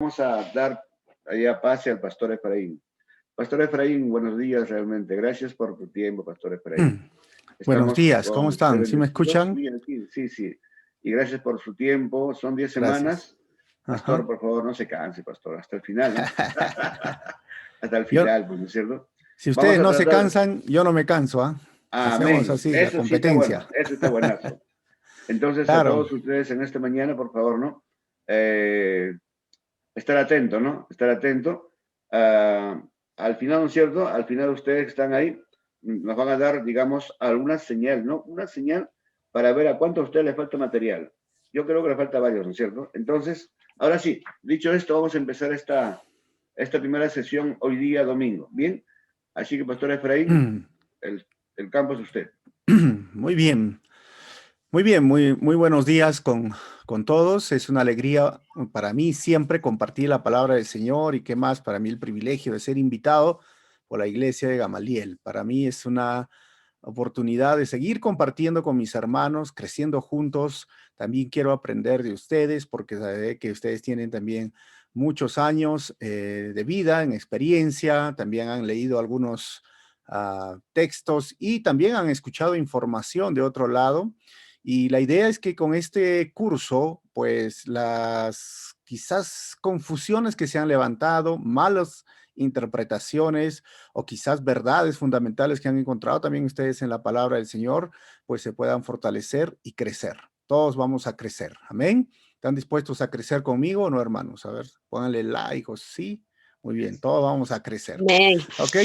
Vamos a dar allá pase al pastor Efraín. Pastor Efraín, buenos días realmente. Gracias por tu tiempo, pastor Efraín. Buenos Estamos días, ¿cómo con usted están? ¿Sí me bendecidos. escuchan? Bien, aquí, sí, sí. Y gracias por su tiempo. Son 10 Gracias. semanas. Pastor, Ajá. por favor, no se canse, pastor. Hasta el final, ¿no? Hasta el Yo, final, pues, ¿no es cierto? si Vamos ustedes a no se tratar. cansan, yo no me canso, ¿ah? Hacemos Amén. así, la Eso sí está competencia. bueno. Eso está buenazo. Entonces, a Claro. todos ustedes en esta mañana, por favor, ¿no? Eh, estar atento, ¿no? Estar atento. Ah, al final, ¿no es cierto? Al final ustedes que están ahí nos van a dar, digamos, alguna señal, ¿no? Una señal para ver a cuánto a usted le falta material. Yo creo que le falta varios, ¿no es cierto? Entonces, ahora sí, dicho esto, vamos a empezar esta primera sesión hoy día, domingo. ¿Bien? Así que, Pastor Efraín, el, el campo es usted. Muy bien, muy bien, muy buenos días con todos. Es una alegría para mí siempre compartir la palabra del Señor y qué más, para mí el privilegio de ser invitado por la iglesia de Gamaliel. Para mí es una oportunidad de seguir compartiendo con mis hermanos, creciendo juntos. También quiero aprender de ustedes porque sé que ustedes tienen también muchos años de vida, en experiencia, también han leído algunos textos y también han escuchado información de otro lado. Y la idea es que con este curso, pues las quizás confusiones que se han levantado, malas interpretaciones o quizás verdades fundamentales que han encontrado también ustedes en la palabra del Señor, pues se puedan fortalecer y crecer. Todos vamos a crecer. Amén. ¿Están dispuestos a crecer conmigo o no, hermanos? A ver, pónganle like o sí. Muy bien, todos vamos a crecer. Amén. ¿Ok?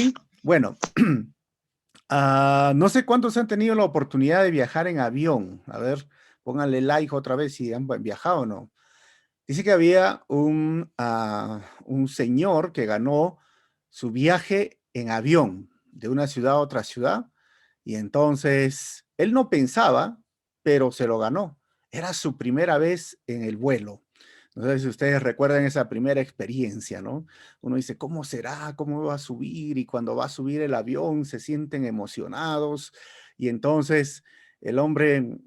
Bueno, no sé cuántos han tenido la oportunidad de viajar en avión. A ver, pónganle like otra vez si han viajado o no. Dice que había un señor que ganó su viaje en avión de una ciudad a otra ciudad y entonces él no pensaba, pero se lo ganó. Era su primera vez en el vuelo. No sé si ustedes recuerdan esa primera experiencia, ¿no? Uno dice, ¿cómo será? ¿Cómo va a subir? Y cuando va a subir el avión se sienten emocionados y entonces el hombre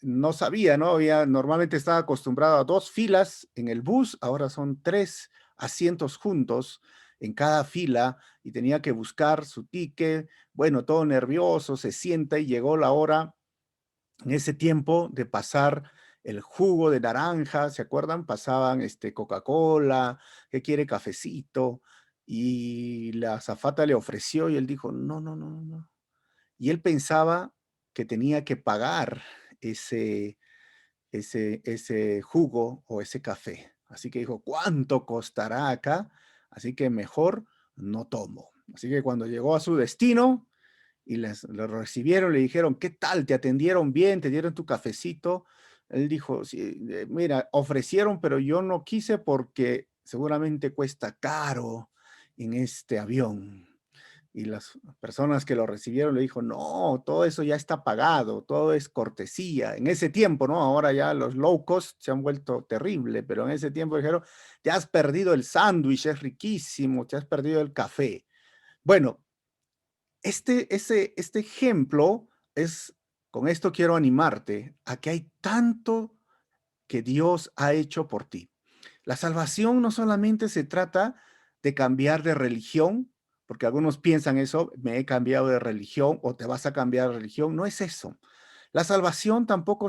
no sabía, ¿no? Normalmente estaba acostumbrado a 2 filas en el bus, ahora son 3 asientos juntos en cada fila y tenía que buscar su ticket. Bueno, todo nervioso, se sienta y llegó la hora en ese tiempo de pasar el jugo de naranja, ¿se acuerdan? Pasaban Coca-Cola, ¿qué quiere cafecito? Y la azafata le ofreció y él dijo, no, no, no, no, no. Y él pensaba que tenía que pagar ese, ese jugo o ese café. Así que dijo, ¿cuánto costará acá? Así que mejor no tomo. Así que cuando llegó a su destino y lo recibieron, le dijeron, ¿qué tal? ¿Te atendieron bien? ¿Te dieron tu cafecito? Él dijo, sí, mira, ofrecieron, pero yo no quise porque seguramente cuesta caro en este avión. Y las personas que lo recibieron le dijo, no, todo eso ya está pagado, todo es cortesía. En ese tiempo, ¿no? Ahora ya los low cost se han vuelto terrible, pero en ese tiempo dijeron, te has perdido el sándwich, es riquísimo, te has perdido el café. Bueno, este ejemplo es, con esto quiero animarte a que hay tanto que Dios ha hecho por ti. La salvación no solamente se trata de cambiar de religión, porque algunos piensan eso, me he cambiado de religión o te vas a cambiar de religión. No es eso. La salvación tampoco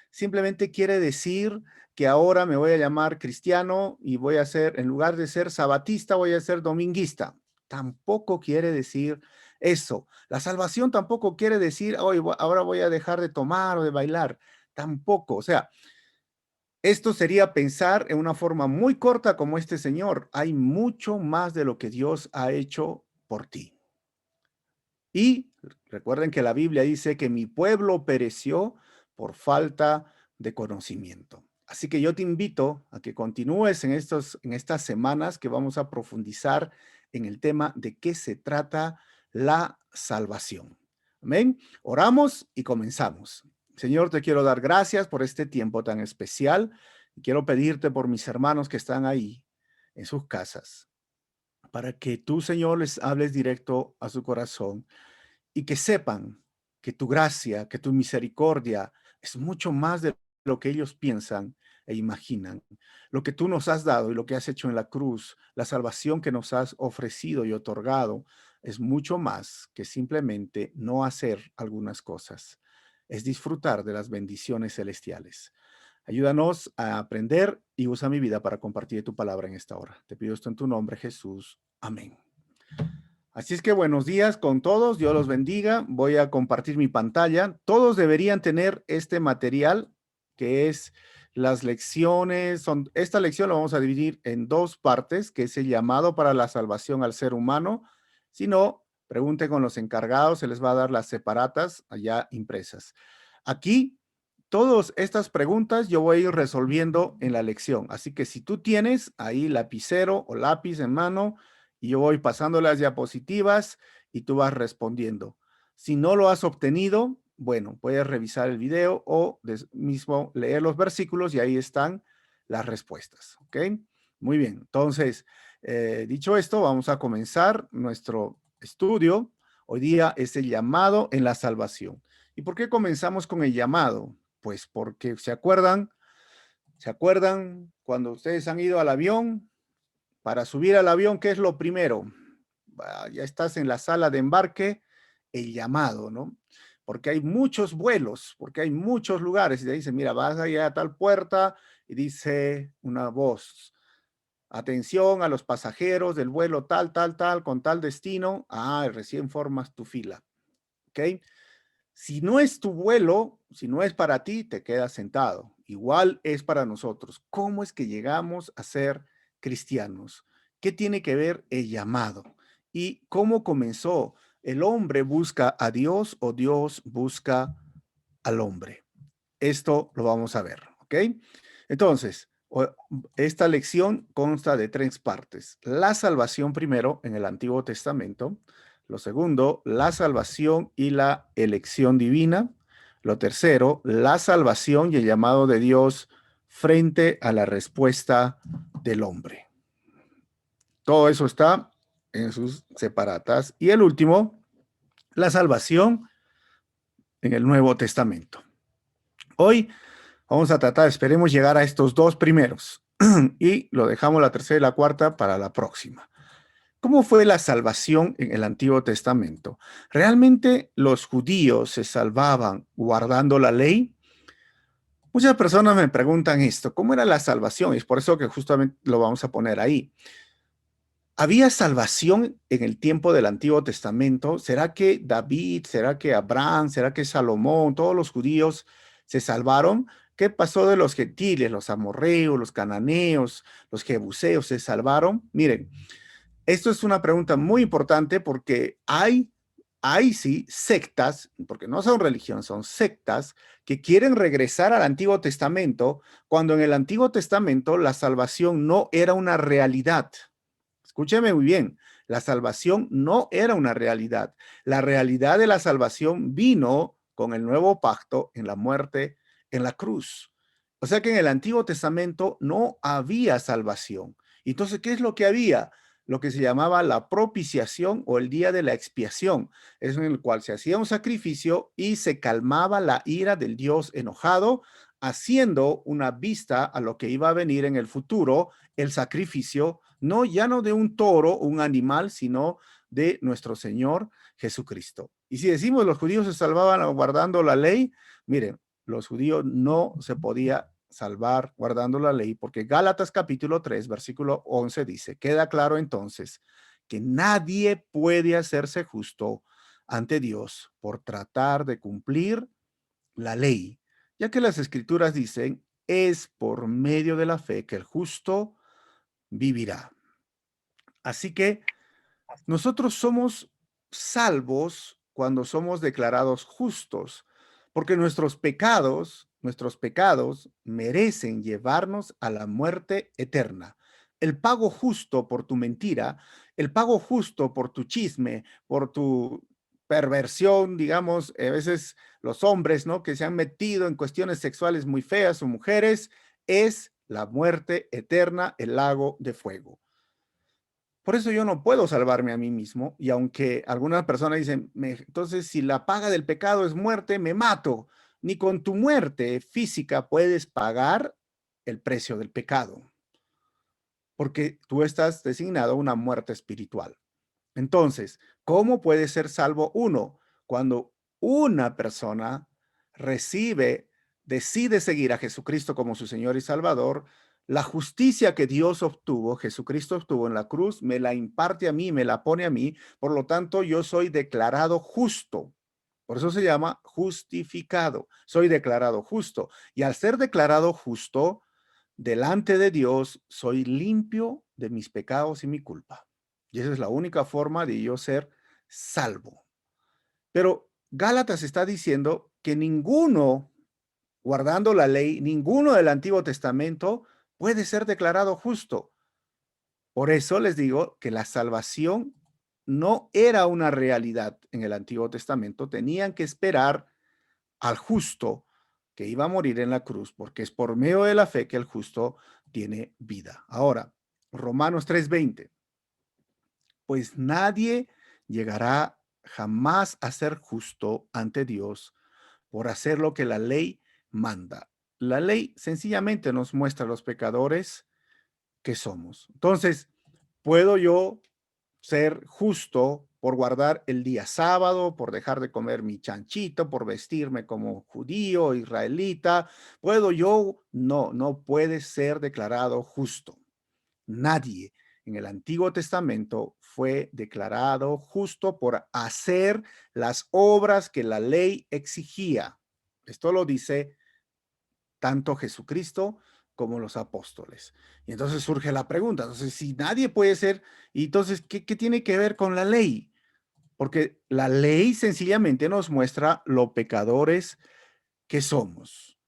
simplemente quiere decir que ahora me voy a llamar cristiano y voy a ser, en lugar de ser sabatista, voy a ser dominguista. Tampoco quiere decir eso. La salvación tampoco quiere decir, hoy ahora voy a dejar de tomar o de bailar. Tampoco. O sea, esto sería pensar en una forma muy corta como este señor. Hay mucho más de lo que Dios ha hecho por ti. Y recuerden que la Biblia dice que mi pueblo pereció por falta de conocimiento. Así que yo te invito a que continúes en estas semanas que vamos a profundizar en el tema de qué se trata la salvación. Amén. Oramos y comenzamos. Señor, te quiero dar gracias por este tiempo tan especial. Quiero pedirte por mis hermanos que están ahí en sus casas, para que tú, Señor, les hables directo a su corazón y que sepan que tu gracia, que tu misericordia es mucho más de lo que ellos piensan e imaginan. Lo que tú nos has dado y lo que has hecho en la cruz, la salvación que nos has ofrecido y otorgado, es mucho más que simplemente no hacer algunas cosas. Es disfrutar de las bendiciones celestiales. Ayúdanos a aprender y usa mi vida para compartir tu palabra en esta hora. Te pido esto en tu nombre, Jesús. Amén. Así es que buenos días con todos, Dios los bendiga. Voy a compartir mi pantalla. Todos deberían tener este material que es las lecciones. Esta lección la vamos a dividir en dos partes, que es el llamado para la salvación al ser humano. Si no, pregunten con los encargados, se les va a dar las separatas allá impresas. Aquí, todas estas preguntas yo voy a ir resolviendo en la lección. Así que si tú tienes ahí lapicero o lápiz en mano, y yo voy pasando las diapositivas y tú vas respondiendo. Si no lo has obtenido, bueno, puedes revisar el video o mismo leer los versículos y ahí están las respuestas, ¿ok? Muy bien, entonces, dicho esto, vamos a comenzar nuestro estudio. Hoy día es el llamado en la salvación. ¿Y por qué comenzamos con el llamado? Pues porque, ¿se acuerdan? ¿Se acuerdan cuando ustedes han ido al avión? Para subir al avión, ¿qué es lo primero? Ya estás en la sala de embarque, el llamado, ¿no? Porque hay muchos vuelos, porque hay muchos lugares, y te dice, mira, vas allá a tal puerta, y dice una voz, atención a los pasajeros del vuelo tal, tal, tal, con tal destino, recién formas tu fila, ¿ok? Si no es tu vuelo, si no es para ti, te quedas sentado. Igual es para nosotros. ¿Cómo es que llegamos a ser cristianos? ¿Qué tiene que ver el llamado? ¿Y cómo comenzó? ¿El hombre busca a Dios o Dios busca al hombre? Esto lo vamos a ver, ¿ok? Entonces, esta lección consta de tres partes. La salvación primero en el Antiguo Testamento. Lo segundo, la salvación y la elección divina. Lo tercero, la salvación y el llamado de Dios frente a la respuesta del hombre. Todo eso está en sus separatas. Y el último, la salvación en el Nuevo Testamento. Hoy vamos a tratar, esperemos llegar a estos dos primeros y lo dejamos la tercera y la cuarta para la próxima. ¿Cómo fue la salvación en el Antiguo Testamento? ¿Realmente los judíos se salvaban guardando la ley? Muchas personas me preguntan esto, ¿cómo era la salvación? Y es por eso que justamente lo vamos a poner ahí. ¿Había salvación en el tiempo del Antiguo Testamento? ¿Será que David, será que Abraham, será que Salomón, todos los judíos se salvaron? ¿Qué pasó de los gentiles, los amorreos, los cananeos, los jebuseos? ¿Se salvaron? Miren, esto es una pregunta muy importante porque hay sí sectas, porque no son religiones, son sectas que quieren regresar al Antiguo Testamento cuando en el Antiguo Testamento la salvación no era una realidad. Escúcheme muy bien, la salvación no era una realidad. La realidad de la salvación vino con el nuevo pacto en la muerte en la cruz. O sea que en el Antiguo Testamento no había salvación. Entonces, ¿qué es lo que había? Lo que se llamaba la propiciación o el día de la expiación, es en el cual se hacía un sacrificio y se calmaba la ira del Dios enojado, haciendo una vista a lo que iba a venir en el futuro, el sacrificio, no ya no de un toro, un animal, sino de nuestro Señor Jesucristo. Y si decimos los judíos se salvaban guardando la ley, miren, los judíos no se podía salvar guardando la ley, porque Gálatas capítulo 3, versículo 11 dice, queda claro entonces que nadie puede hacerse justo ante Dios por tratar de cumplir la ley, ya que las escrituras dicen, es por medio de la fe que el justo vivirá. Así que nosotros somos salvos cuando somos declarados justos, porque nuestros pecados merecen llevarnos a la muerte eterna. El pago justo por tu mentira, el pago justo por tu chisme, por tu perversión, digamos, a veces los hombres, ¿no? Que se han metido en cuestiones sexuales muy feas o mujeres, es la muerte eterna, el lago de fuego. Por eso yo no puedo salvarme a mí mismo, y aunque algunas personas dicen, entonces si la paga del pecado es muerte, me mato. Ni con tu muerte física puedes pagar el precio del pecado, porque tú estás designado a una muerte espiritual. Entonces, ¿cómo puede ser salvo uno? Cuando una persona decide seguir a Jesucristo como su Señor y Salvador, la justicia que Dios obtuvo, Jesucristo obtuvo en la cruz, me la imparte a mí, me la pone a mí, por lo tanto yo soy declarado justo. Por eso se llama justificado. Soy declarado justo. Y al ser declarado justo, delante de Dios, soy limpio de mis pecados y mi culpa. Y esa es la única forma de yo ser salvo. Pero Gálatas está diciendo que ninguno, guardando la ley, ninguno del Antiguo Testamento puede ser declarado justo. Por eso les digo que la salvación no era una realidad en el Antiguo Testamento. Tenían que esperar al justo que iba a morir en la cruz, porque es por medio de la fe que el justo tiene vida. Ahora, Romanos 3:20. Pues nadie llegará jamás a ser justo ante Dios por hacer lo que la ley manda. La ley sencillamente nos muestra a los pecadores que somos. Entonces, ¿puedo yo ser justo por guardar el día sábado, por dejar de comer mi chanchito, por vestirme como judío, israelita? ¿Puedo yo? No, no puede ser declarado justo. Nadie en el Antiguo Testamento fue declarado justo por hacer las obras que la ley exigía. Esto lo dice tanto Jesucristo como los apóstoles. Y entonces surge la pregunta, entonces si nadie puede ser, y entonces, ¿qué tiene que ver con la ley? Porque la ley sencillamente nos muestra lo pecadores que somos.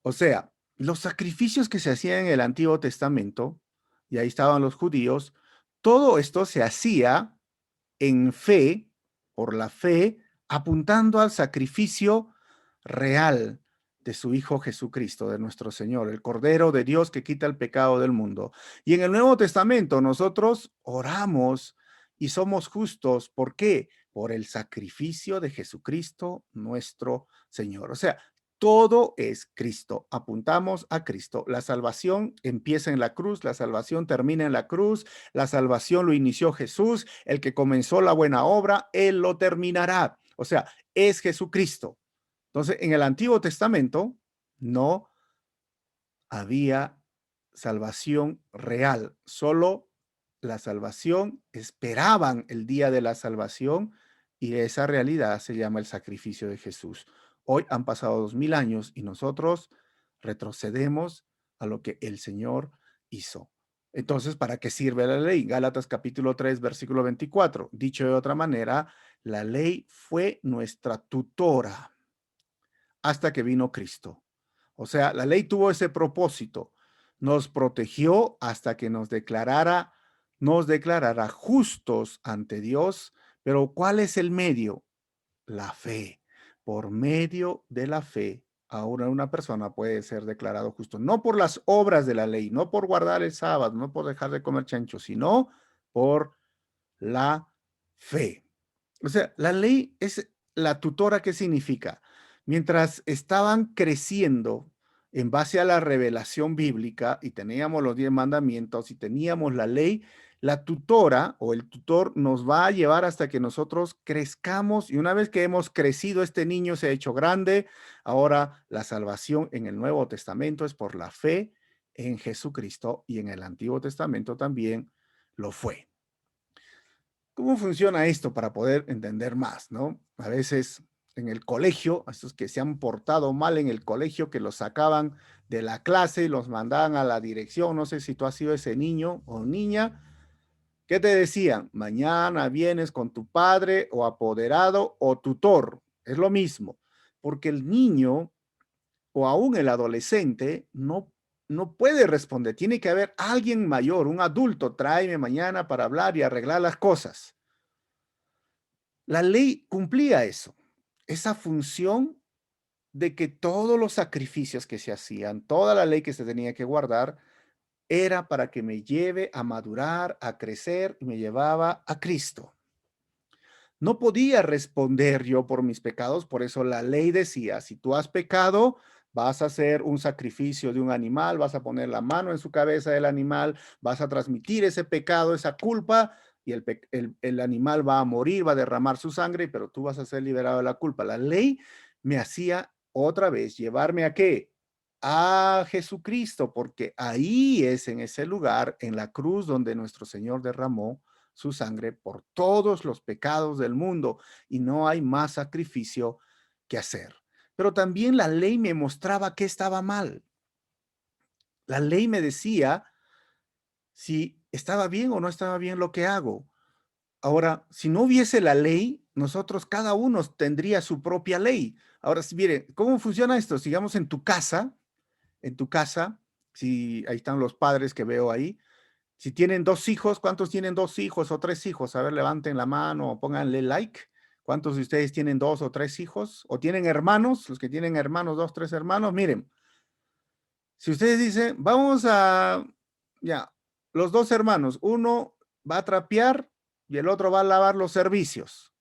O sea, los sacrificios que se hacían en el Antiguo Testamento, y ahí estaban los judíos, todo esto se hacía en fe, por la fe, apuntando al sacrificio real de su Hijo Jesucristo, de nuestro Señor, el Cordero de Dios que quita el pecado del mundo. Y en el Nuevo Testamento nosotros oramos y somos justos. ¿Por qué? Por el sacrificio de Jesucristo, nuestro Señor. O sea, todo es Cristo. Apuntamos a Cristo. La salvación empieza en la cruz, la salvación termina en la cruz, la salvación lo inició Jesús, el que comenzó la buena obra, Él lo terminará. O sea, es Jesucristo. Entonces, en el Antiguo Testamento no había salvación real, solo la salvación, esperaban el día de la salvación y esa realidad se llama el sacrificio de Jesús. Hoy han pasado 2000 años y nosotros retrocedemos a lo que el Señor hizo. Entonces, ¿para qué sirve la ley? Gálatas capítulo 3, versículo 24. Dicho de otra manera, la ley fue nuestra tutora hasta que vino Cristo. O sea, la ley tuvo ese propósito. Nos protegió hasta que nos declarara justos ante Dios. Pero ¿cuál es el medio? La fe. Por medio de la fe, ahora una persona puede ser declarado justo, no por las obras de la ley, no por guardar el sábado, no por dejar de comer chancho, sino por la fe. O sea, la ley es la tutora. ¿Qué significa? Mientras estaban creciendo en base a la revelación bíblica y teníamos los 10 mandamientos y teníamos la ley, la tutora o el tutor nos va a llevar hasta que nosotros crezcamos y una vez que hemos crecido, este niño se ha hecho grande. Ahora la salvación en el Nuevo Testamento es por la fe en Jesucristo y en el Antiguo Testamento también lo fue. ¿Cómo funciona esto para poder entender más, no? A veces en el colegio, a estos que se han portado mal en el colegio, que los sacaban de la clase y los mandaban a la dirección, no sé si tú has sido ese niño o niña, ¿qué te decían? Mañana vienes con tu padre o apoderado o tutor, es lo mismo, porque el niño o aún el adolescente no puede responder, tiene que haber alguien mayor, un adulto, tráeme mañana para hablar y arreglar las cosas. La ley cumplía eso, esa función de que todos los sacrificios que se hacían, toda la ley que se tenía que guardar, era para que me lleve a madurar, a crecer y me llevaba a Cristo. No podía responder yo por mis pecados, por eso la ley decía, si tú has pecado, vas a hacer un sacrificio de un animal, vas a poner la mano en su cabeza del animal, vas a transmitir ese pecado, esa culpa, y el animal va a morir, va a derramar su sangre, pero tú vas a ser liberado de la culpa. La ley me hacía otra vez llevarme a qué? A Jesucristo, porque ahí es en ese lugar, en la cruz, donde nuestro Señor derramó su sangre por todos los pecados del mundo, y no hay más sacrificio que hacer. Pero también la ley me mostraba que estaba mal. La ley me decía si estaba bien o no estaba bien lo que hago. Ahora, si no hubiese la ley, nosotros cada uno tendría su propia ley. Ahora, si mire, ¿cómo funciona esto? Sigamos en tu casa, si ahí están los padres que veo ahí, si tienen dos hijos, ¿cuántos tienen dos hijos o tres hijos? A ver, levanten la mano o pónganle like. ¿Cuántos de ustedes tienen dos o tres hijos? ¿O tienen hermanos? Los que tienen hermanos, dos, tres hermanos, miren, si ustedes dicen, vamos a, ya, los dos hermanos, uno va a trapear y el otro va a lavar los servicios.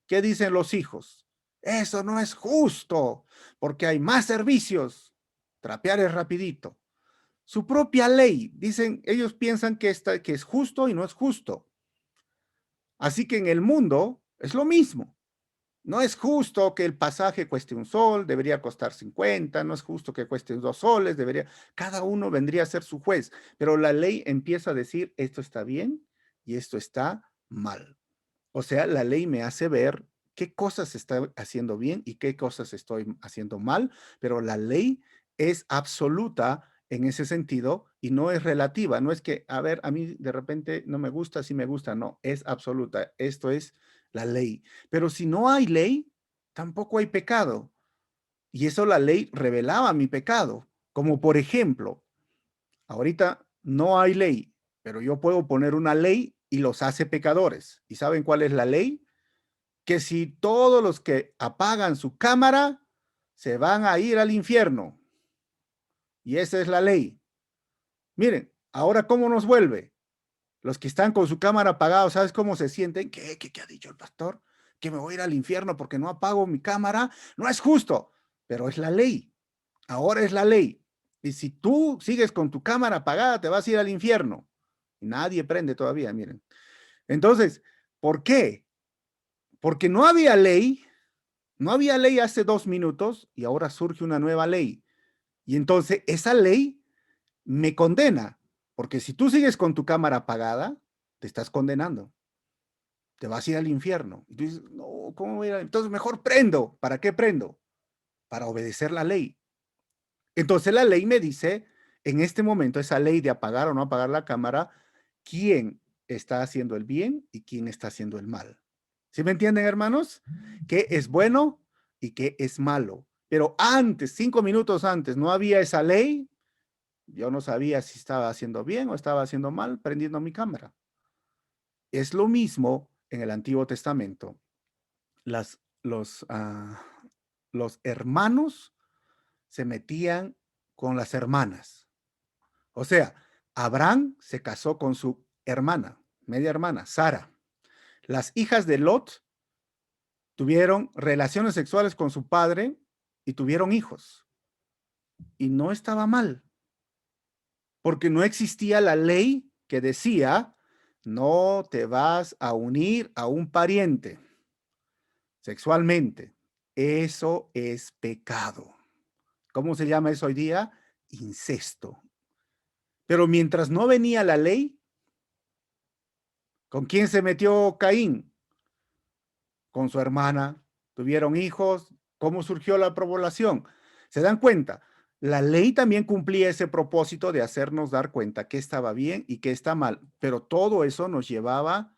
¿Qué dicen los hijos? Eso no es justo, porque hay más servicios. Trapear es rapidito. Su propia ley, dicen, ellos piensan que es justo y no es justo. Así que en el mundo es lo mismo. No es justo que el pasaje cueste un sol, debería costar 50, no es justo que cueste 2 soles, cada uno vendría a ser su juez, pero la ley empieza a decir esto está bien y esto está mal. O sea, la ley me hace ver qué cosas está haciendo bien y qué cosas estoy haciendo mal, pero la ley es absoluta en ese sentido y no es relativa. No es que, a ver, a mí de repente no me gusta, sí me gusta, no, es absoluta. Esto es la ley. Pero si no hay ley, tampoco hay pecado. Y eso la ley revelaba mi pecado. Como por ejemplo, ahorita no hay ley, pero yo puedo poner una ley y los hace pecadores. ¿Y saben cuál es la ley? Que si todos los que apagan su cámara se van a ir al infierno. Y esa es la ley. Miren, ahora cómo nos vuelve. Los que están con su cámara apagada, ¿sabes cómo se sienten? ¿Qué ha dicho el pastor? Que me voy a ir al infierno porque no apago mi cámara. No es justo, pero es la ley. Ahora es la ley. Y si tú sigues con tu cámara apagada, te vas a ir al infierno. Y nadie prende todavía, miren. Entonces, ¿por qué? Porque no había ley. No había ley hace 2 minutos y ahora surge una nueva ley. Y entonces esa ley me condena, porque si tú sigues con tu cámara apagada, te estás condenando. Te vas a ir al infierno. Y tú dices, no, ¿cómo voy a ir? Entonces mejor prendo. ¿Para qué prendo? Para obedecer la ley. Entonces la ley me dice, en este momento, esa ley de apagar o no apagar la cámara, quién está haciendo el bien y quién está haciendo el mal. ¿Sí me entienden, hermanos? ¿Qué es bueno y qué es malo? Pero antes, 5 minutos antes, no había esa ley. Yo no sabía si estaba haciendo bien o estaba haciendo mal prendiendo mi cámara. Es lo mismo en el Antiguo Testamento. Las, los hermanos se metían con las hermanas. O sea, Abraham se casó con su hermana, media hermana, Sara. Las hijas de Lot tuvieron relaciones sexuales con su padre y tuvieron hijos. Y no estaba mal, porque no existía la ley que decía, no te vas a unir a un pariente sexualmente. Eso es pecado. ¿Cómo se llama eso hoy día? Incesto. Pero mientras no venía la ley, ¿con quién se metió Caín? Con su hermana. Tuvieron hijos. ¿Cómo surgió la población? ¿Se dan cuenta? La ley también cumplía ese propósito de hacernos dar cuenta qué estaba bien y qué está mal, pero todo eso nos llevaba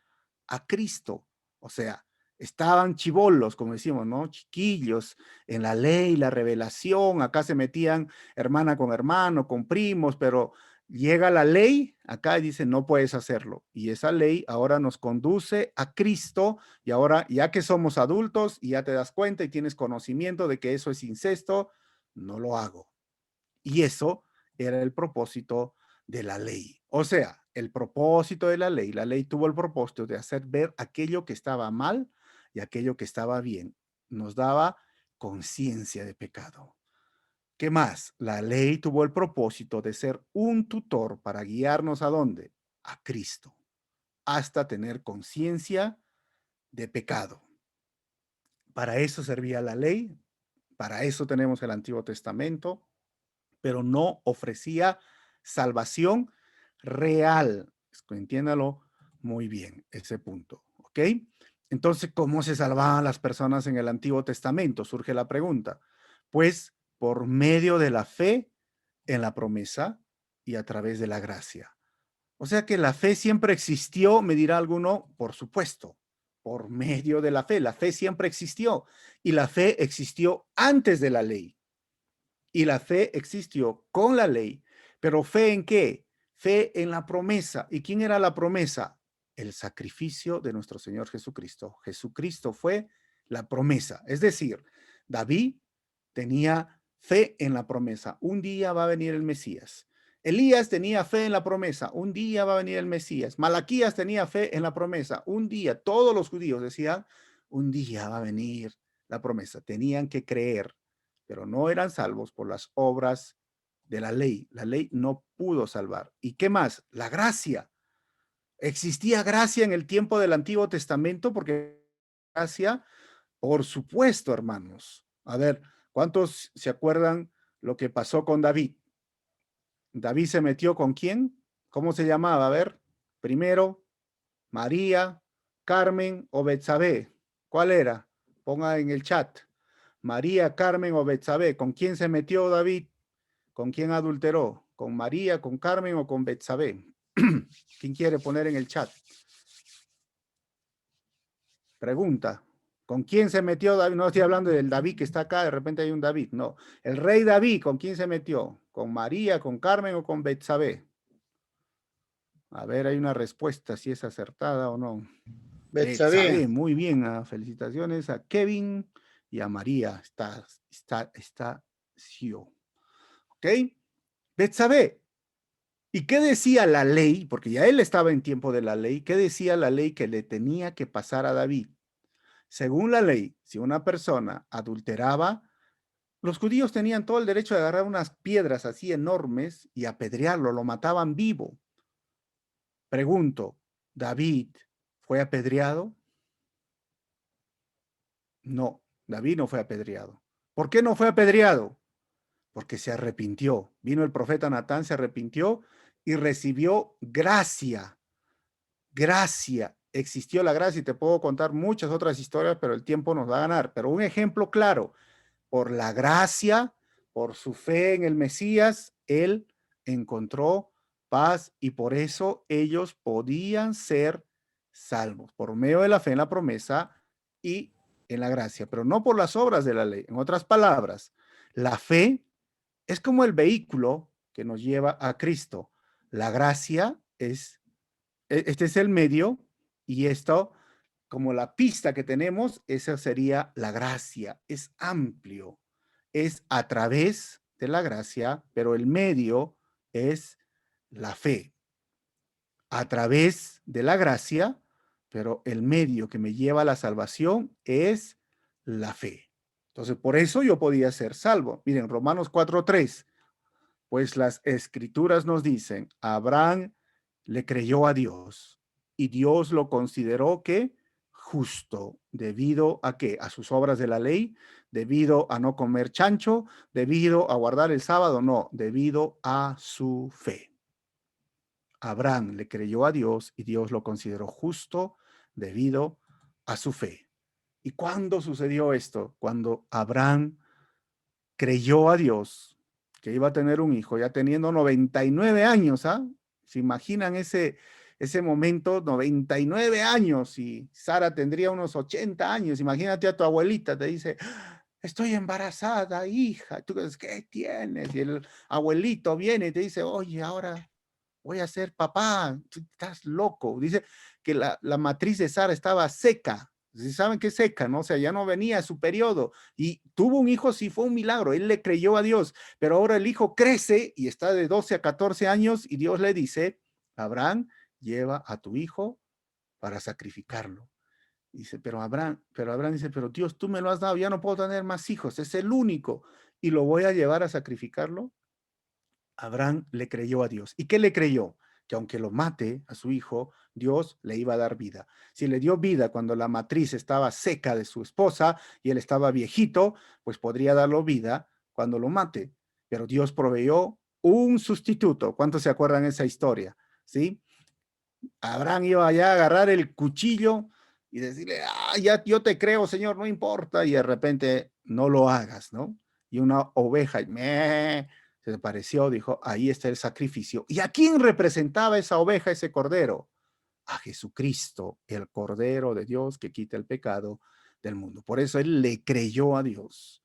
a Cristo. O sea, estaban chivolos, como decimos, ¿no? Chiquillos en la ley, la revelación, acá se metían hermana con hermano, con primos, pero llega la ley acá y dice, no puedes hacerlo. Y esa ley ahora nos conduce a Cristo y ahora, ya que somos adultos y ya te das cuenta y tienes conocimiento de que eso es incesto, no lo hago. Y eso era el propósito de la ley. O sea, el propósito de la ley tuvo el propósito de hacer ver aquello que estaba mal y aquello que estaba bien. Nos daba conciencia de pecado. ¿Qué más? La ley tuvo el propósito de ser un tutor para guiarnos ¿a dónde? A Cristo, hasta tener conciencia de pecado. Para eso servía la ley, para eso tenemos el Antiguo Testamento, pero no ofrecía salvación real. Entiéndalo muy bien, ese punto, ¿ok? Entonces, ¿cómo se salvaban las personas en el Antiguo Testamento? Surge la pregunta. Pues por medio de la fe en la promesa y a través de la gracia. O sea que la fe siempre existió, me dirá alguno, por supuesto, por medio de la fe. La fe siempre existió y la fe existió antes de la ley y la fe existió con la ley. Pero ¿fe en qué? Fe en la promesa. ¿Y quién era la promesa? El sacrificio de nuestro Señor Jesucristo. Jesucristo fue la promesa. Es decir, David tenía fe en la promesa. Un día va a venir el Mesías. Elías tenía fe en la promesa. Un día va a venir el Mesías. Malaquías tenía fe en la promesa. Un día, todos los judíos decían, un día va a venir la promesa. Tenían que creer, pero no eran salvos por las obras de la ley. La ley no pudo salvar. ¿Y qué más? La gracia. ¿Existía gracia en el tiempo del Antiguo Testamento? Porque gracia, por supuesto, hermanos. A ver, ¿cuántos se acuerdan lo que pasó con David? David se metió con quién? ¿Cómo se llamaba? A ver, primero, María, Carmen o Betsabé. ¿Cuál era? Ponga en el chat. María, Carmen o Betsabé. ¿Con quién se metió David? ¿Con quién adulteró? ¿Con María, con Carmen o con Betsabé? ¿Quién quiere poner en el chat? Pregunta. ¿Con quién se metió David? No estoy hablando del David que está acá, de repente hay un David. No. El rey David, ¿con quién se metió? ¿Con María, con Carmen o con Betsabé? A ver, hay una respuesta, si es acertada o no. Betsabé. Betsabé, muy bien. Felicitaciones a Kevin y a María. Está, sí. ¿Ok? Betsabé. ¿Y qué decía la ley? Porque ya él estaba en tiempo de la ley. ¿Qué decía la ley que le tenía que pasar a David? Según la ley, si una persona adulteraba, los judíos tenían todo el derecho de agarrar unas piedras así enormes y apedrearlo, lo mataban vivo. Pregunto, ¿David fue apedreado? No, David no fue apedreado. ¿Por qué no fue apedreado? Porque se arrepintió. Vino el profeta Natán, se arrepintió y recibió gracia. Gracia. Existió la gracia y te puedo contar muchas otras historias, pero el tiempo nos va a ganar. Pero un ejemplo claro, por la gracia, por su fe en el Mesías, él encontró paz y por eso ellos podían ser salvos, por medio de la fe en la promesa y en la gracia, pero no por las obras de la ley. En otras palabras, la fe es como el vehículo que nos lleva a Cristo. La gracia este es el medio y esto, como la pista que tenemos, esa sería la gracia. Es amplio, es a través de la gracia, pero el medio es la fe. A través de la gracia, pero el medio que me lleva a la salvación es la fe. Entonces, por eso yo podía ser salvo. Miren, Romanos 4:3, pues las escrituras nos dicen, Abraham le creyó a Dios y Dios lo consideró que justo, debido a qué, a sus obras de la ley, debido a no comer chancho, debido a guardar el sábado, no, debido a su fe. Abraham le creyó a Dios y Dios lo consideró justo debido a su fe. ¿Y cuándo sucedió esto? Cuando Abraham creyó a Dios que iba a tener un hijo, ya teniendo 99 años, ¿ah? ¿Se imaginan ese momento? 99 años y Sara tendría unos 80 años. Imagínate a tu abuelita, te dice, estoy embarazada, hija. Tú dices, ¿qué tienes? Y el abuelito viene y te dice, oye, ahora voy a ser papá, tú estás loco. Dice que la matriz de Sara estaba seca. Si saben que es seca, ¿no? O sea, ya no venía su periodo y tuvo un hijo, sí fue un milagro, él le creyó a Dios, pero ahora el hijo crece y está de 12 a 14 años y Dios le dice, Abraham, lleva a tu hijo para sacrificarlo. Dice, pero Abraham dice, pero Dios, tú me lo has dado, ya no puedo tener más hijos, es el único. y lo voy a llevar a sacrificarlo. Abraham le creyó a Dios. ¿Y qué le creyó? Que aunque lo mate a su hijo, Dios le iba a dar vida. Si le dio vida cuando la matriz estaba seca de su esposa y él estaba viejito, pues podría darlo vida cuando lo mate. Pero Dios proveyó un sustituto. ¿Cuántos se acuerdan de esa historia? ¿Sí? Abraham iba allá a agarrar el cuchillo y decirle, ah, ya yo te creo, Señor, no importa. Y de repente no lo hagas, ¿no? Y una oveja se le pareció, dijo, ahí está el sacrificio. ¿Y a quién representaba esa oveja, ese cordero? A Jesucristo, el Cordero de Dios que quita el pecado del mundo. Por eso él le creyó a Dios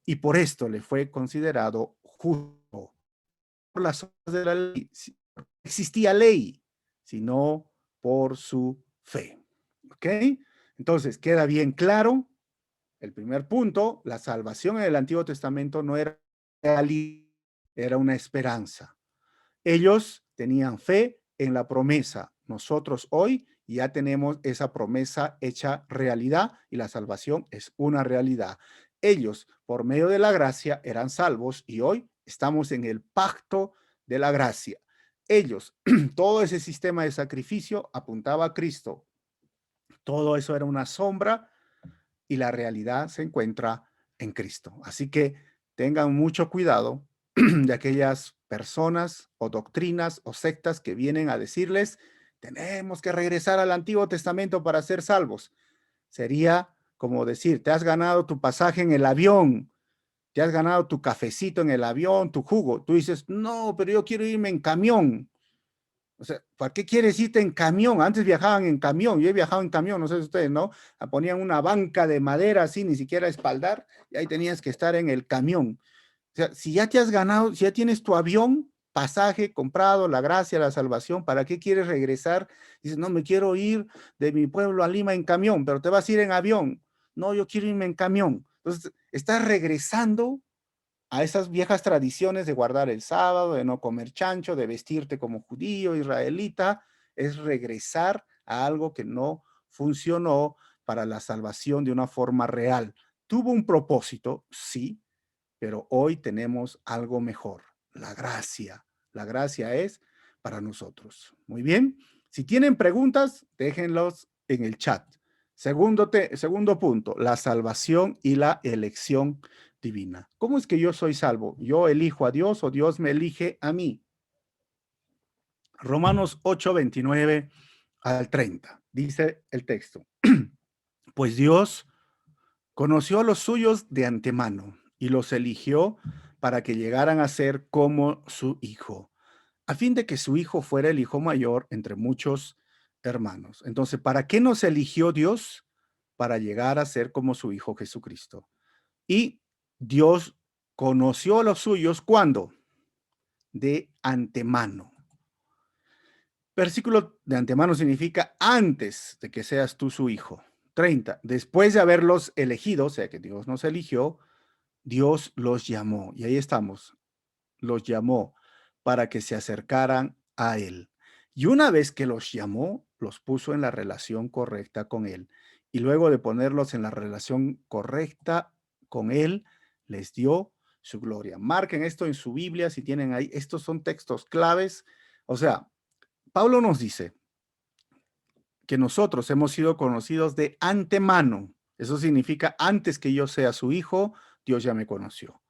y por esto le fue considerado justo por las obras de la ley. Existía ley, sino por su fe. ¿Ok? Entonces, queda bien claro el primer punto, la salvación en el Antiguo Testamento no era realidad, era una esperanza. Ellos tenían fe en la promesa. Nosotros hoy ya tenemos esa promesa hecha realidad y la salvación es una realidad. Ellos, por medio de la gracia, eran salvos y hoy estamos en el pacto de la gracia. Ellos, todo ese sistema de sacrificio apuntaba a Cristo. Todo eso era una sombra y la realidad se encuentra en Cristo. Así que tengan mucho cuidado de aquellas personas o doctrinas o sectas que vienen a decirles, tenemos que regresar al Antiguo Testamento para ser salvos. Sería como decir, te has ganado tu pasaje en el avión, te has ganado tu cafecito en el avión, tu jugo. Tú dices, no, pero yo quiero irme en camión. O sea, ¿para qué quieres irte en camión? Antes viajaban en camión, yo he viajado en camión, no sé si ustedes, ¿no? Ponían una banca de madera así, ni siquiera espaldar, y ahí tenías que estar en el camión. O sea, si ya te has ganado, si ya tienes tu avión, pasaje comprado, la gracia, la salvación, ¿para qué quieres regresar? Dices, no, me quiero ir de mi pueblo a Lima en camión, pero te vas a ir en avión. No, yo quiero irme en camión. Entonces, estás regresando a esas viejas tradiciones de guardar el sábado, de no comer chancho, de vestirte como judío, israelita, es regresar a algo que no funcionó para la salvación de una forma real. Tuvo un propósito, sí, pero hoy tenemos algo mejor, la gracia. La gracia es para nosotros. Muy bien. Si tienen preguntas, déjenlos en el chat. Segundo punto, la salvación y la elección divina. ¿Cómo es que yo soy salvo? ¿Yo elijo a Dios o Dios me elige a mí? Romanos 8, 29 al 30. Dice el texto. Pues Dios conoció a los suyos de antemano y los eligió para que llegaran a ser como su hijo, a fin de que su hijo fuera el hijo mayor entre muchos hermanos. Entonces, ¿para qué nos eligió Dios? Para llegar a ser como su hijo Jesucristo. Y Dios conoció a los suyos, ¿cuándo? De antemano. Versículo de antemano significa antes de que seas tú su hijo. 30. Después de haberlos elegido, o sea que Dios nos eligió, Dios los llamó. Y ahí estamos. Los llamó para que se acercaran a Él. Y una vez que los llamó, los puso en la relación correcta con Él. Y luego de ponerlos en la relación correcta con Él, les dio su gloria. Marquen esto en su Biblia si tienen ahí. Estos son textos claves. O sea, Pablo nos dice que nosotros hemos sido conocidos de antemano. Eso significa antes que yo sea su hijo, Dios ya me conoció.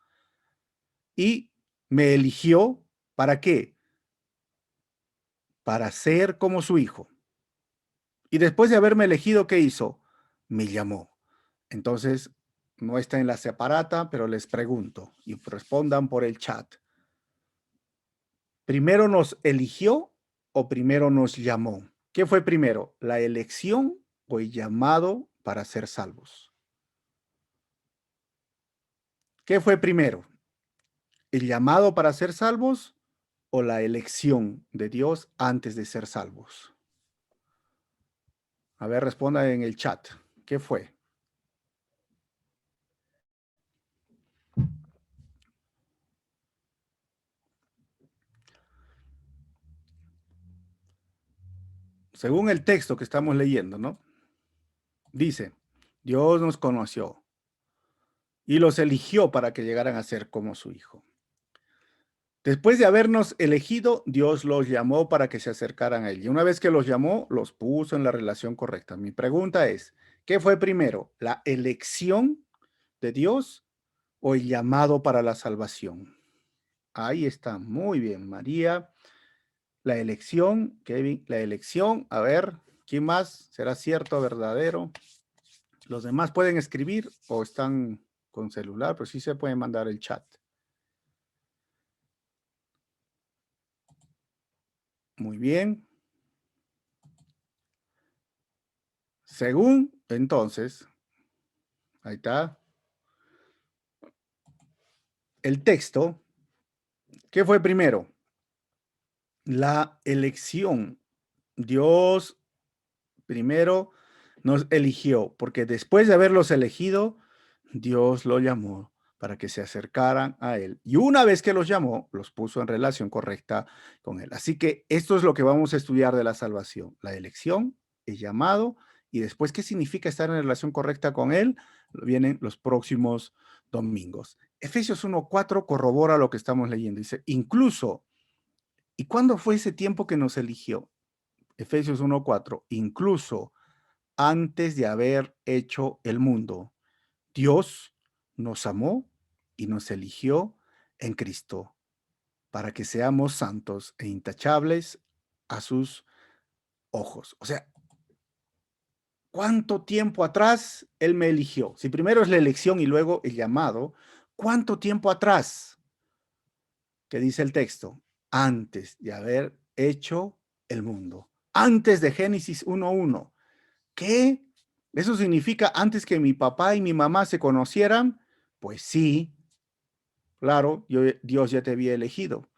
Y me eligió, ¿para qué? Para ser como su hijo. Y después de haberme elegido, ¿qué hizo? Me llamó. Entonces, no está en la separata, pero les pregunto y respondan por el chat. ¿Primero nos eligió o primero nos llamó? ¿Qué fue primero? ¿La elección o el llamado para ser salvos? ¿Qué fue primero? ¿El llamado para ser salvos o la elección de Dios antes de ser salvos? A ver, responda en el chat. ¿Qué fue? Según el texto que estamos leyendo, ¿no? Dice, Dios nos conoció. y los eligió para que llegaran a ser como su hijo. Después de habernos elegido, Dios los llamó para que se acercaran a Él. Y una vez que los llamó, los puso en la relación correcta. Mi pregunta es, ¿qué fue primero? ¿La elección de Dios o el llamado para la salvación? Ahí está, muy bien, María. La elección, Kevin, la elección. A ver, ¿quién más? ¿Será cierto o verdadero? Los demás pueden escribir o están con celular, pero sí se puede mandar el chat. Muy bien. Según, entonces, ahí está, el texto, ¿qué fue primero? La elección. Dios primero nos eligió, porque después de haberlos elegido, Dios lo llamó para que se acercaran a Él. Y una vez que los llamó, los puso en relación correcta con Él. Así que esto es lo que vamos a estudiar de la salvación. La elección, el llamado, y después, ¿qué significa estar en relación correcta con Él? Vienen los próximos domingos. Efesios 1:4 corrobora lo que estamos leyendo. Dice, incluso, ¿y cuándo fue ese tiempo que nos eligió? Efesios 1:4, incluso antes de haber hecho el mundo, Dios nos amó y nos eligió en Cristo para que seamos santos e intachables a sus ojos. O sea, ¿cuánto tiempo atrás Él me eligió? Si primero es la elección y luego el llamado, ¿cuánto tiempo atrás? ¿Qué dice el texto? Antes de haber hecho el mundo. Antes de Génesis 1:1. ¿Qué? ¿Eso significa antes que mi papá y mi mamá se conocieran? Pues sí, claro, Dios ya te había elegido.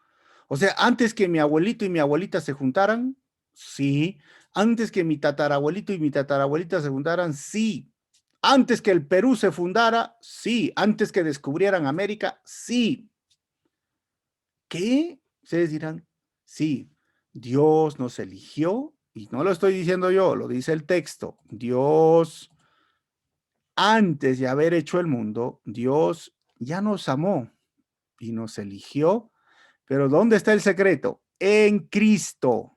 O sea, antes que mi abuelito y mi abuelita se juntaran, sí. Antes que mi tatarabuelito y mi tatarabuelita se juntaran, sí. Antes que el Perú se fundara, sí. Antes que descubrieran América, sí. ¿Qué? Ustedes dirán, sí, Dios nos eligió, y no lo estoy diciendo yo, lo dice el texto. Dios, antes de haber hecho el mundo, Dios ya nos amó y nos eligió. Pero ¿dónde está el secreto? En Cristo.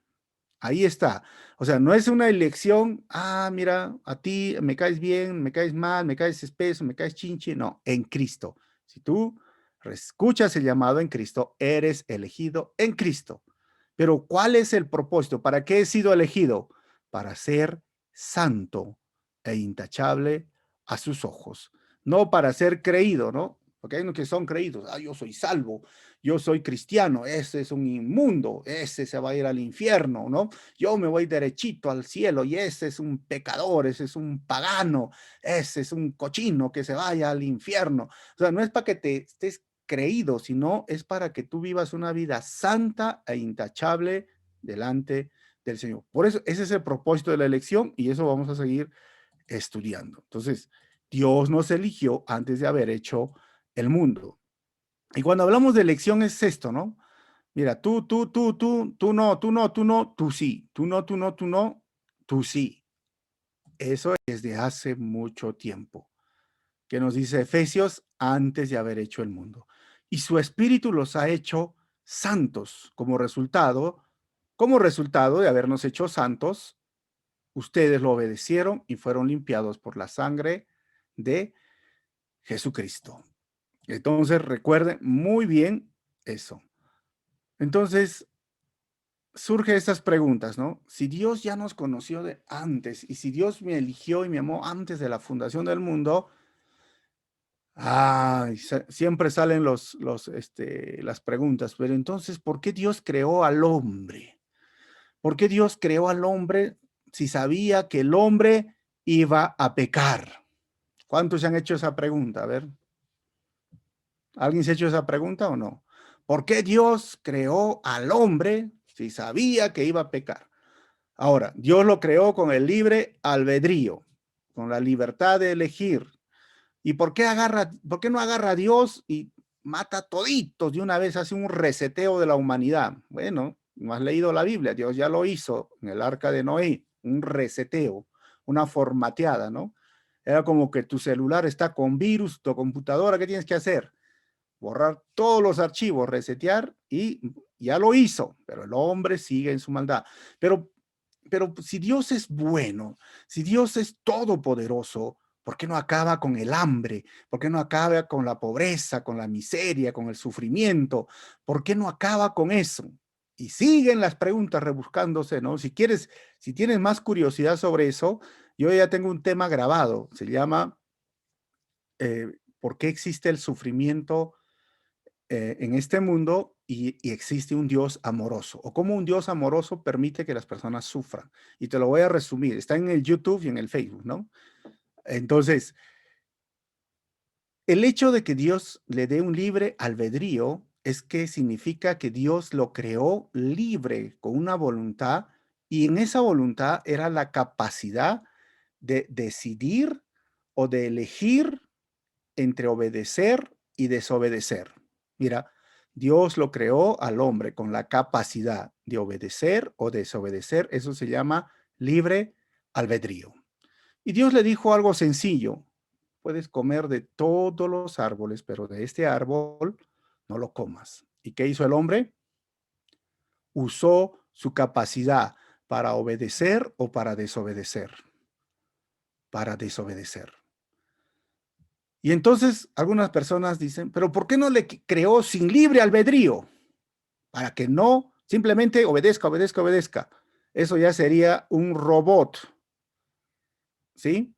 Ahí está. O sea, no es una elección, mira, a ti me caes bien, me caes mal, me caes espeso, me caes chinche. No, en Cristo. Si tú escuchas el llamado en Cristo, eres elegido en Cristo. Pero ¿cuál es el propósito? ¿Para qué he sido elegido? Para ser santo e intachable a sus ojos. No para ser creído, ¿no? Porque hay unos que son creídos. Yo soy salvo, yo soy cristiano, ese es un inmundo, ese se va a ir al infierno, ¿no? Yo me voy derechito al cielo y ese es un pecador, ese es un pagano, ese es un cochino que se vaya al infierno. O sea, no es para que te estés creído, sino es para que tú vivas una vida santa e intachable delante del Señor. Por eso, ese es el propósito de la elección y eso vamos a seguir estudiando. Entonces, Dios nos eligió antes de haber hecho el mundo. Y cuando hablamos de elección es esto, ¿no? Mira, tú no, tú no, tú no, tú sí, tú no, tú no, tú no, tú sí. Eso es de hace mucho tiempo, que nos dice Efesios antes de haber hecho el mundo. Y su espíritu los ha hecho santos como resultado de habernos hecho santos, ustedes lo obedecieron y fueron limpiados por la sangre de Jesucristo. Entonces, recuerden muy bien eso. Entonces, surge estas preguntas, ¿no? Si Dios ya nos conoció de antes y si Dios me eligió y me amó antes de la fundación del mundo, siempre salen las preguntas, pero entonces, ¿por qué Dios creó al hombre? ¿Por qué Dios creó al hombre si sabía que el hombre iba a pecar? ¿Cuántos se han hecho esa pregunta? A ver, ¿alguien se ha hecho esa pregunta o no? ¿Por qué Dios creó al hombre si sabía que iba a pecar? Ahora, Dios lo creó con el libre albedrío, con la libertad de elegir. ¿Y por qué no agarra a Dios y mata toditos de una vez, hace un reseteo de la humanidad? Bueno, no has leído la Biblia, Dios ya lo hizo en el arca de Noé, un reseteo, una formateada, ¿no? Era como que tu celular está con virus, tu computadora, ¿qué tienes que hacer? Borrar todos los archivos, resetear y ya lo hizo, pero el hombre sigue en su maldad. Pero, pero si Dios es bueno, si Dios es todopoderoso, ¿por qué no acaba con el hambre? ¿Por qué no acaba con la pobreza, con la miseria, con el sufrimiento? ¿Por qué no acaba con eso? Y siguen las preguntas rebuscándose, ¿no? Si quieres, si tienes más curiosidad sobre eso, yo ya tengo un tema grabado, se llama ¿por qué existe el sufrimiento en este mundo y existe un Dios amoroso? O cómo un Dios amoroso permite que las personas sufran. Y te lo voy a resumir. Está en el YouTube y en el Facebook, ¿no? Entonces, el hecho de que Dios le dé un libre albedrío es que significa que Dios lo creó libre, con una voluntad, y en esa voluntad era la capacidad de decidir o de elegir entre obedecer y desobedecer. Mira, Dios lo creó al hombre con la capacidad de obedecer o desobedecer. Eso se llama libre albedrío. Y Dios le dijo algo sencillo: puedes comer de todos los árboles, pero de este árbol no lo comas. ¿Y qué hizo el hombre? Usó su capacidad para obedecer o para desobedecer. Para desobedecer. Y entonces algunas personas dicen, pero ¿por qué no le creó sin libre albedrío? Para que no simplemente obedezca, obedezca, obedezca. Eso ya sería un robot, ¿sí?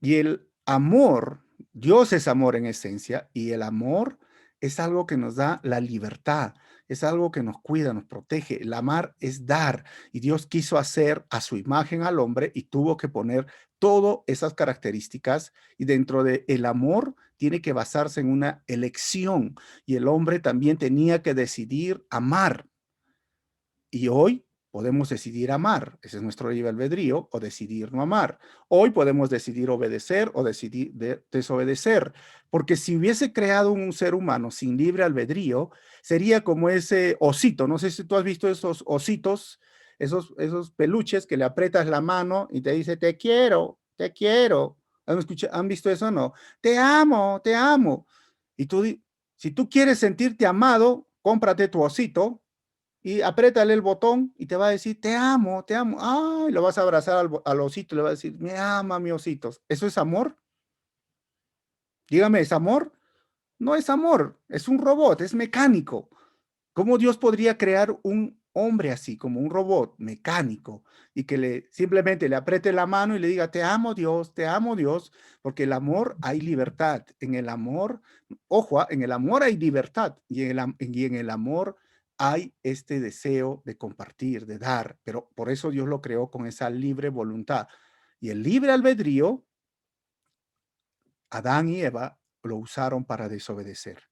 Y el amor, Dios es amor en esencia, y el amor es algo que nos da la libertad, es algo que nos cuida, nos protege. El amar es dar, y Dios quiso hacer a su imagen al hombre y tuvo que poner todas esas características, y dentro de el amor tiene que basarse en una elección, y el hombre también tenía que decidir amar. Y hoy podemos decidir amar, ese es nuestro libre albedrío, o decidir no amar. Hoy podemos decidir obedecer o decidir desobedecer, porque si hubiese creado un ser humano sin libre albedrío, sería como ese osito. No sé si tú has visto esos ositos, esos peluches que le aprietas la mano y te dice, te quiero, te quiero. ¿Han visto eso o no? Te amo, te amo. Y tú, si tú quieres sentirte amado, cómprate tu osito y apriétale el botón y te va a decir, te amo, te amo. Ay, lo vas a abrazar al osito y le va a decir, me ama mi osito. ¿Eso es amor? Dígame, ¿es amor? No es amor, es un robot, es mecánico. ¿Cómo Dios podría crear un hombre así, como un robot mecánico, y que simplemente le apriete la mano y le diga, te amo Dios, porque el amor hay libertad. En el amor, ojo, en el amor hay libertad, y en el amor hay este deseo de compartir, de dar, pero por eso Dios lo creó con esa libre voluntad. Y el libre albedrío, Adán y Eva lo usaron para desobedecer.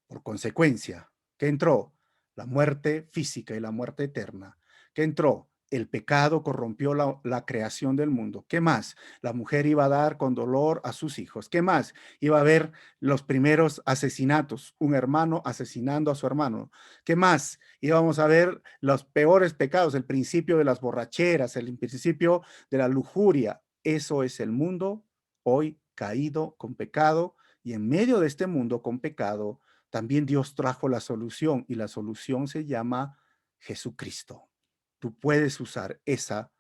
Por consecuencia, ¿qué entró? La muerte física y la muerte eterna. ¿Qué entró? El pecado corrompió la creación del mundo. ¿Qué más? La mujer iba a dar con dolor a sus hijos. ¿Qué más? Iba a haber los primeros asesinatos, un hermano asesinando a su hermano. ¿Qué más? Íbamos a ver los peores pecados, el principio de las borracheras, el principio de la lujuria. Eso es el mundo hoy caído con pecado, y en medio de este mundo con pecado, también Dios trajo la solución, y la solución se llama Jesucristo. Tú puedes usar esa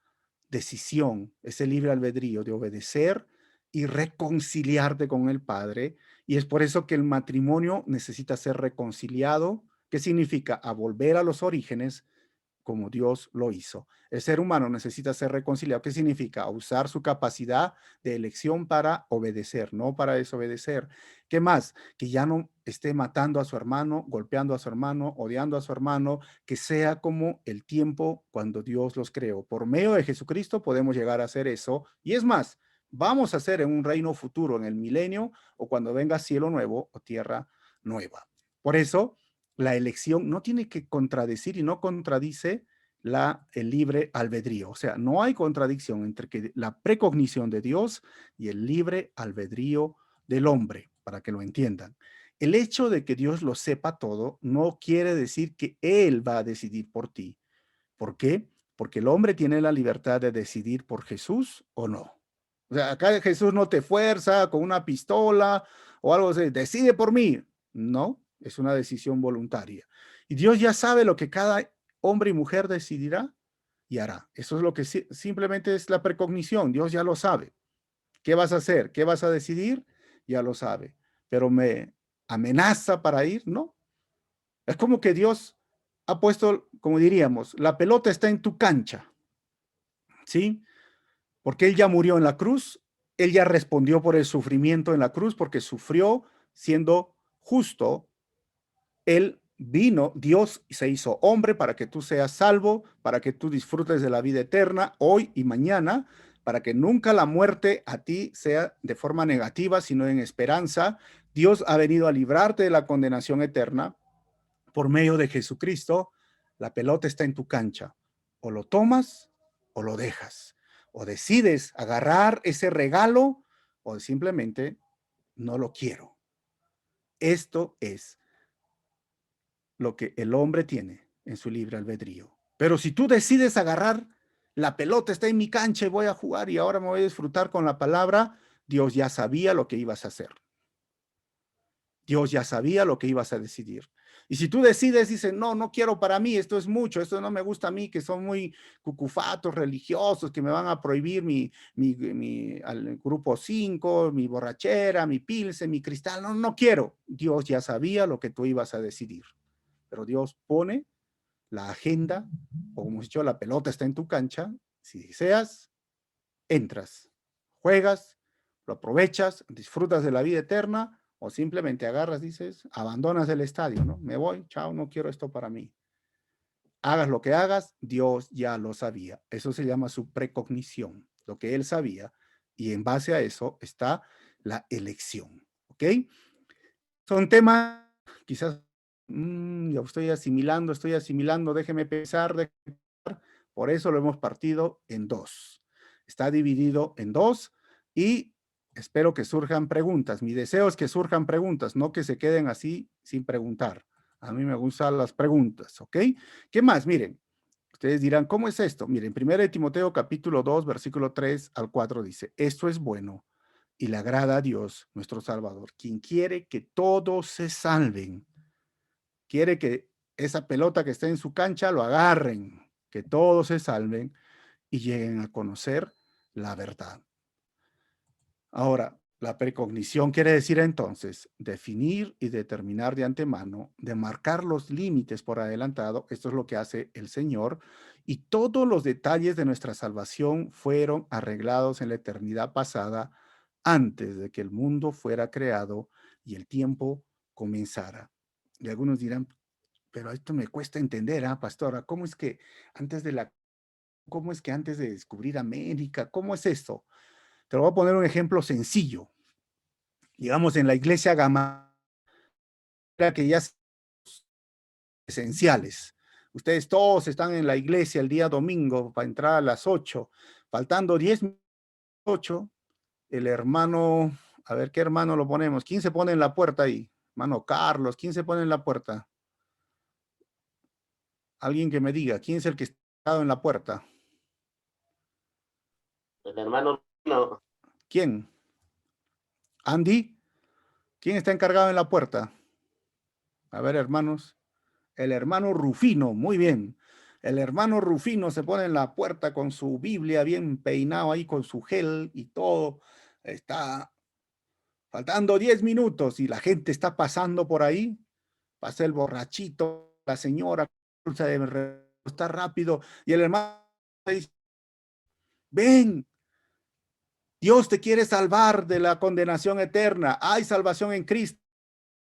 decisión, ese libre albedrío de obedecer y reconciliarte con el Padre. Y es por eso que el matrimonio necesita ser reconciliado. ¿Qué significa? A volver a los orígenes como Dios lo hizo. El ser humano necesita ser reconciliado. ¿Qué significa? Usar su capacidad de elección para obedecer, no para desobedecer. ¿Qué más? Que ya no esté matando a su hermano, golpeando a su hermano, odiando a su hermano, que sea como el tiempo cuando Dios los creó. Por medio de Jesucristo podemos llegar a hacer eso. Y es más, vamos a hacer en un reino futuro, en el milenio, o cuando venga cielo nuevo o tierra nueva. Por eso, la elección no tiene que contradecir y no contradice el libre albedrío. O sea, no hay contradicción entre la precognición de Dios y el libre albedrío del hombre, para que lo entiendan. El hecho de que Dios lo sepa todo no quiere decir que Él va a decidir por ti. ¿Por qué? Porque el hombre tiene la libertad de decidir por Jesús o no. O sea, acá Jesús no te fuerza con una pistola o algo así, decide por mí. No, es una decisión voluntaria. Y Dios ya sabe lo que cada hombre y mujer decidirá y hará. Eso es lo que simplemente es la precognición. Dios ya lo sabe. ¿Qué vas a hacer? ¿Qué vas a decidir? Ya lo sabe. Pero me amenaza para ir, ¿no? Es como que Dios ha puesto, como diríamos, la pelota está en tu cancha, ¿sí? Porque Él ya murió en la cruz, Él ya respondió por el sufrimiento en la cruz, porque sufrió siendo justo. Él vino, Dios se hizo hombre para que tú seas salvo, para que tú disfrutes de la vida eterna hoy y mañana, para que nunca la muerte a ti sea de forma negativa, sino en esperanza. Dios ha venido a librarte de la condenación eterna por medio de Jesucristo. La pelota está en tu cancha. O lo tomas o lo dejas. O decides agarrar ese regalo o simplemente no lo quiero. Esto es lo que el hombre tiene en su libre albedrío. Pero si tú decides agarrar, la pelota está en mi cancha y voy a jugar y ahora me voy a disfrutar con la palabra, Dios ya sabía lo que ibas a hacer. Dios ya sabía lo que ibas a decidir. Y si tú decides, dices, no, no quiero para mí, esto es mucho, esto no me gusta a mí, que son muy cucufatos religiosos, que me van a prohibir al grupo 5, mi borrachera, mi pilsen, mi cristal, no, no quiero. Dios ya sabía lo que tú ibas a decidir. Pero Dios pone la agenda, o como hemos dicho, la pelota está en tu cancha. Si deseas, entras, juegas, lo aprovechas, disfrutas de la vida eterna, o simplemente agarras, dices, abandonas el estadio, ¿no? Me voy, chao, no quiero esto para mí. Hagas lo que hagas, Dios ya lo sabía. Eso se llama su precognición, lo que Él sabía, y en base a eso está la elección, ¿ok? Son temas, quizás, ya estoy asimilando, déjeme pensar, por eso lo hemos partido en dos. Está dividido en dos y espero que surjan preguntas. Mi deseo es que surjan preguntas, no que se queden así sin preguntar. A mí me gustan las preguntas, ¿ok? ¿Qué más? Miren, ustedes dirán, ¿cómo es esto? Miren, 1 Timoteo capítulo 2, versículo 3 al 4 dice, esto es bueno y le agrada a Dios, nuestro Salvador, quien quiere que todos se salven. Quiere que esa pelota que está en su cancha lo agarren, que todos se salven y lleguen a conocer la verdad. Ahora, la precognición quiere decir entonces definir y determinar de antemano, de marcar los límites por adelantado. Esto es lo que hace el Señor. Y todos los detalles de nuestra salvación fueron arreglados en la eternidad pasada antes de que el mundo fuera creado y el tiempo comenzara. Y algunos dirán, pero esto me cuesta entender, pastora, ¿cómo es que antes de descubrir América, cómo es esto? Te lo voy a poner un ejemplo sencillo. Digamos, en la iglesia Gamaliel, que ya son esenciales. Ustedes todos están en la iglesia el día domingo para entrar a las 8. Faltando 10 minutos, 8, el hermano, a ver qué hermano lo ponemos. ¿Quién se pone en la puerta ahí? Hermano Carlos, ¿quién se pone en la puerta? Alguien que me diga, ¿quién es el que está en la puerta? El hermano no. ¿Quién? ¿Andy? ¿Quién está encargado en la puerta? A ver, hermanos. El hermano Rufino, muy bien. El hermano Rufino se pone en la puerta con su Biblia bien peinado ahí, con su gel y todo. Está faltando 10 minutos y la gente está pasando por ahí. Pasa el borrachito, la señora, está rápido. Y el hermano dice, ven, Dios te quiere salvar de la condenación eterna. Hay salvación en Cristo.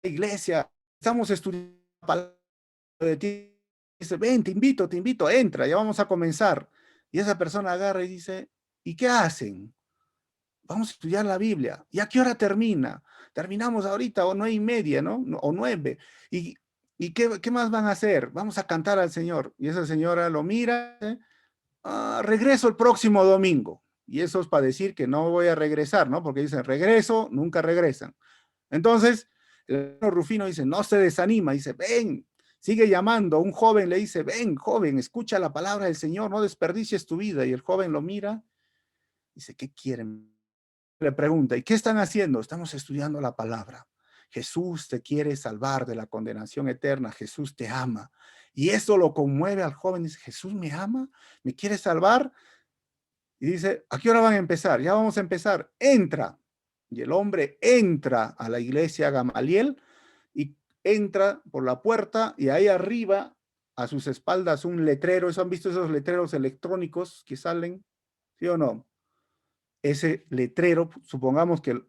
Iglesia, estamos estudiando la palabra de ti. Dice, ven, te invito, entra, ya vamos a comenzar. Y esa persona agarra y dice, ¿y qué hacen? Vamos a estudiar la Biblia. ¿Y a qué hora termina? Terminamos ahorita o 9:30, ¿no? O 9. ¿Y qué más van a hacer? Vamos a cantar al Señor. Y esa señora lo mira, regreso el próximo domingo. Y eso es para decir que no voy a regresar, ¿no? Porque dicen, regreso, nunca regresan. Entonces, el hermano Rufino dice, no se desanima, dice, ven, sigue llamando. Un joven le dice, ven, joven, escucha la palabra del Señor, no desperdicies tu vida. Y el joven lo mira, dice, ¿qué quieren? le pregunta, ¿y qué están haciendo? Estamos estudiando la palabra. Jesús te quiere salvar de la condenación eterna. Jesús te ama. Y eso lo conmueve al joven. Dice, ¿Jesús me ama? ¿Me quiere salvar? Y dice, ¿a qué hora van a empezar? Ya vamos a empezar. Entra. Y el hombre entra a la iglesia Gamaliel y entra por la puerta y ahí arriba, a sus espaldas, un letrero. ¿Eso han visto esos letreros electrónicos que salen? ¿Sí o no? Ese letrero, supongamos que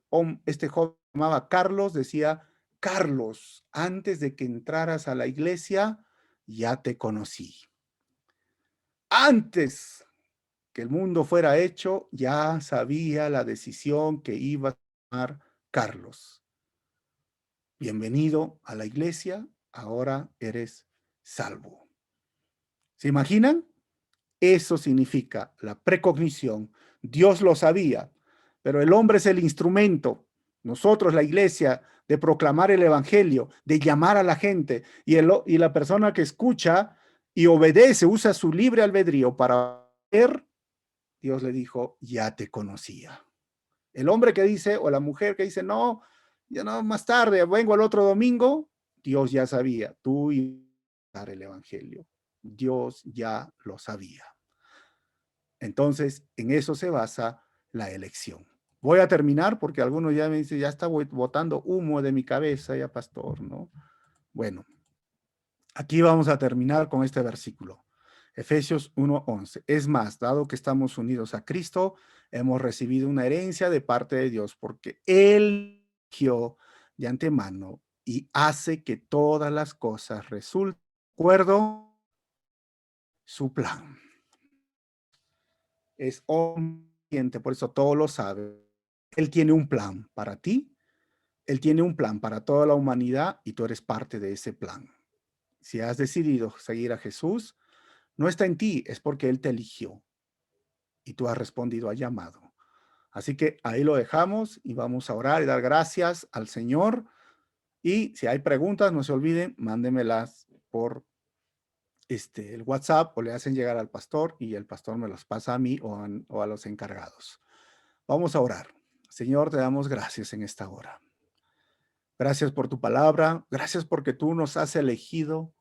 este joven se llamaba Carlos, decía, Carlos, antes de que entraras a la iglesia, ya te conocí. Antes que el mundo fuera hecho, ya sabía la decisión que iba a tomar Carlos. Bienvenido a la iglesia, ahora eres salvo. ¿Se imaginan? Eso significa la precognición. Dios lo sabía, pero el hombre es el instrumento. Nosotros, la iglesia, de proclamar el evangelio, de llamar a la gente, y la persona que escucha y obedece, usa su libre albedrío para ver, Dios le dijo, ya te conocía. El hombre que dice, o la mujer que dice, no, ya no, más tarde, vengo el otro domingo, Dios ya sabía, tú ibas a dar el evangelio. Dios ya lo sabía. Entonces, en eso se basa la elección. Voy a terminar porque algunos ya me dicen, ya está botando humo de mi cabeza, ya pastor, ¿no? Bueno, aquí vamos a terminar con este versículo. Efesios 1:11. Es más, dado que estamos unidos a Cristo, hemos recibido una herencia de parte de Dios porque Él eligió de antemano y hace que todas las cosas resulten de acuerdo a su plan. Es omnisciente, por eso todo lo sabe. Él tiene un plan para ti, Él tiene un plan para toda la humanidad y tú eres parte de ese plan. Si has decidido seguir a Jesús, no está en ti, es porque Él te eligió y tú has respondido al llamado. Así que ahí lo dejamos y vamos a orar y dar gracias al Señor. Y si hay preguntas, no se olviden, mándemelas por el WhatsApp o le hacen llegar al pastor y el pastor me los pasa a mí o a los encargados. Vamos a orar. Señor, te damos gracias en esta hora. Gracias por tu palabra, gracias porque tú nos has elegido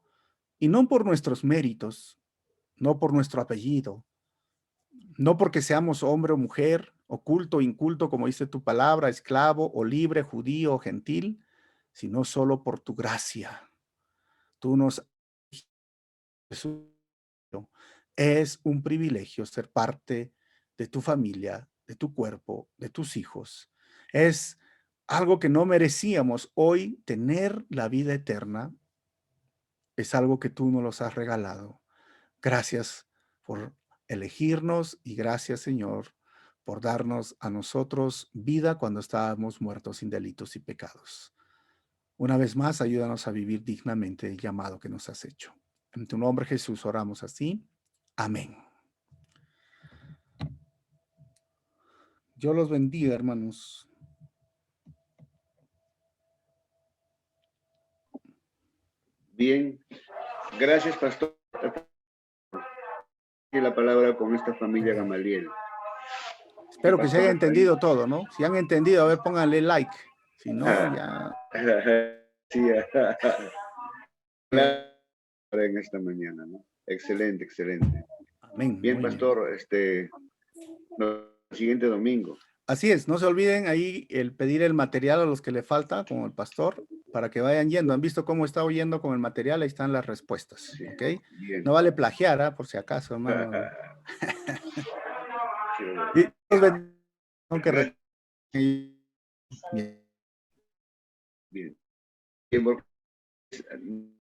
y no por nuestros méritos, no por nuestro apellido, no porque seamos hombre o mujer, oculto o inculto, como dice tu palabra, esclavo o libre, judío o gentil, sino solo por tu gracia. Tú nos Jesús. Es un privilegio ser parte de tu familia, de tu cuerpo, de tus hijos. Es algo que no merecíamos. Hoy tener la vida eterna es algo que tú nos los has regalado. Gracias por elegirnos y gracias, Señor, por darnos a nosotros vida cuando estábamos muertos sin delitos y pecados. Una vez más, ayúdanos a vivir dignamente el llamado que nos has hecho. En tu nombre, Jesús, oramos así. Amén. Dios los bendiga, hermanos. Bien, gracias, pastor. Y la palabra con esta familia Gamaliel. Espero que se haya entendido todo, ¿no? Si han entendido, a ver, pónganle like. Si no, ya. Sí, en esta mañana, ¿no? Excelente, excelente. Amén. Bien, pastor, el siguiente domingo. Así es, no se olviden ahí el pedir el material a los que le falta, como el pastor, para que vayan yendo. ¿Han visto cómo está oyendo con el material? Ahí están las respuestas, sí, ¿ok? Bien. No vale plagiar, ¿eh? Por si acaso, hermano. Sí, bien. Bien.